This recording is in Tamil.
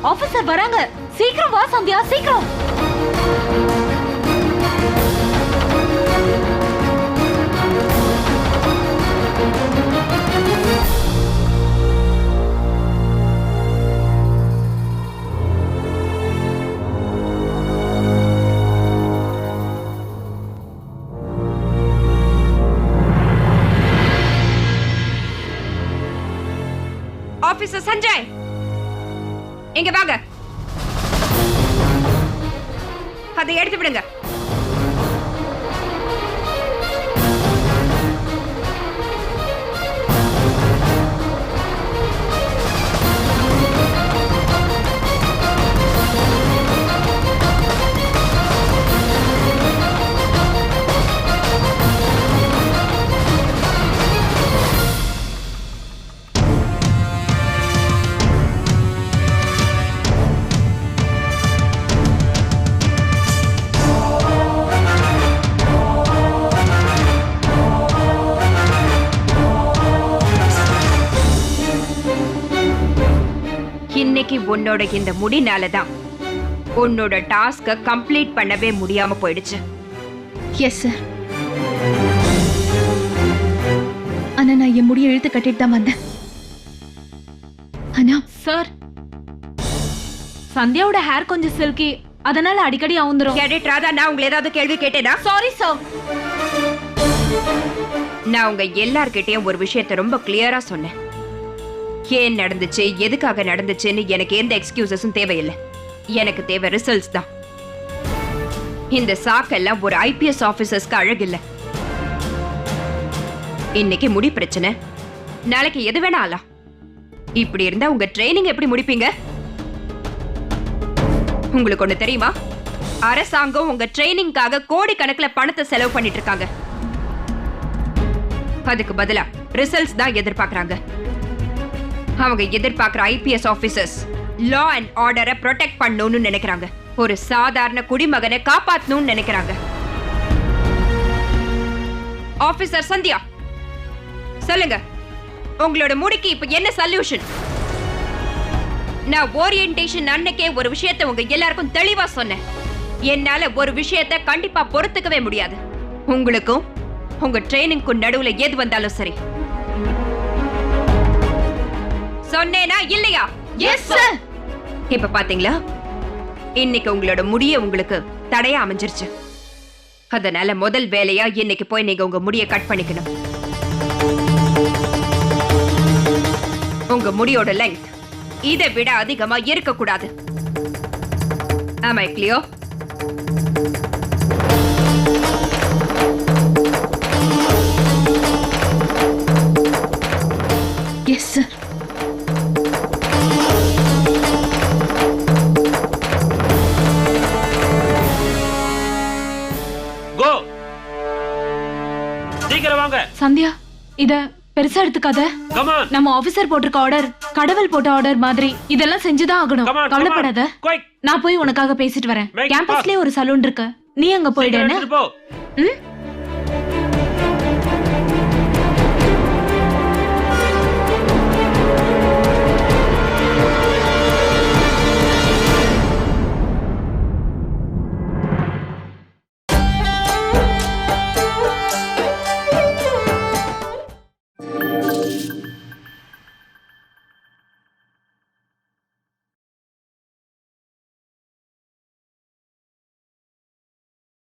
ஆபீசர் வராங்க. சீக்கிரம் வா சந்தியா, சீக்கிரம். ஆபீசர் சஞ்சய், இங்க வாங்க. அதை எடுத்து விடுங்க. இன்னைக்கு உன்னோட இந்த முடினாலதான் உன்னோட டாஸ்க கம்ப்ளீட் பண்ணவே முடியாம போயிடுச்சு. Yes sir. ஆனா நான் என் முடிய இழுத்து கட்டிட்டு தான் வந்தேன். ஆனா சார், சந்தியாவோட ஹேர் கொஞ்சம் சில்கி, அதனால அடிக்கடி அவுந்துரும். கேடட் ராதா, நான் உங்களை ஏதாவது கேள்வி கேட்டேனா? Sorry sir. நான் உங்க எல்லார்கிட்டயும் ஒரு விஷயத்தை ரொம்ப கிளியரா சொன்னேன். ஏன் நடந்துச்சு, எதுக்காக நடந்துச்சுன்னு எனக்கு எந்த எக்ஸ்கியூசஸும் தேவையில்லை. எனக்கு தேவை ரிசல்ட்ஸ் தான். இந்த சாக்கெல்லாம் ஒரு ஐபிஎஸ் ஆபீசர்ஸ்க்கு அழகில்ல. இன்னைக்கு முடி பிரச்சனை, நாளைக்கு எது வேணா ஆலாம். இப்படி இருந்தா உங்க ட்ரைனிங் எப்படி முடிப்பீங்க? உங்களுக்கு ஒண்ணு தெரியுமா? அரசாங்கம் உங்க ட்ரைனிங்காக கோடிக்கணக்கில் பணத்தை செலவு பண்ணிட்டு இருக்காங்க. அதுக்கு பதிலா ரிசல்ட்ஸ் தான் எதிர்பார்க்கறாங்க. அவங்க எதிர்பார்க்கிற ஐபிஎஸ் ஆபீசர்ஸ் லா அண்ட் ஆர்டரை ப்ரொடெக்ட் பண்ணணும்னு நினைக்கிறாங்க. ஒரு சாதாரண குடிமகனை காப்பாற்றணும்னு நினைக்கிறாங்க. ஆபீசர் சந்தியா, சொல்லுங்க, உங்களோட முடிக்கு இப்ப என்ன சொல்யூஷன்? நான் ஓரியன்டேஷன் அன்னைக்கே ஒரு விஷயத்தை உங்க எல்லாருக்கும் தெளிவா சொன்னேன். என்னால ஒரு விஷயத்தை கண்டிப்பா பொறுத்துக்கவே முடியாது. உங்களுக்கும் உங்க ட்ரைனிங்க்கும் நடுவுல எது வந்தாலும் சரி. சொன்னேனா இல்லையா? Yes sir. இப்ப பாத்தீங்களா, இன்னைக்கு உங்களோட முடிய உங்களுக்கு தடையா அமைஞ்சிருச்சு. அதனால முதல் வேலையா இன்னைக்கு போய் நீங்க உங்க முடிய கட் பண்ணிக்கணும். உங்க முடியோட லெங்த் இதை விட அதிகமா இருக்க கூடாது. Am I clear? Yes sir. Sandhya, இத பெருசா எடுத்துக்காத. நம்ம ஆபீசர் போட்டிருக்க ஆர்டர் கடவுள் போட்ட ஆர்டர் மாதிரி. இதெல்லாம் செஞ்சுதான் ஆகணும். கவலைப்படாத. நான் போய் உனக்காக பேசிட்டு வரேன். கேம்பஸ்லயே ஒரு சலூன் இருக்கு, நீ அங்க போயிடு.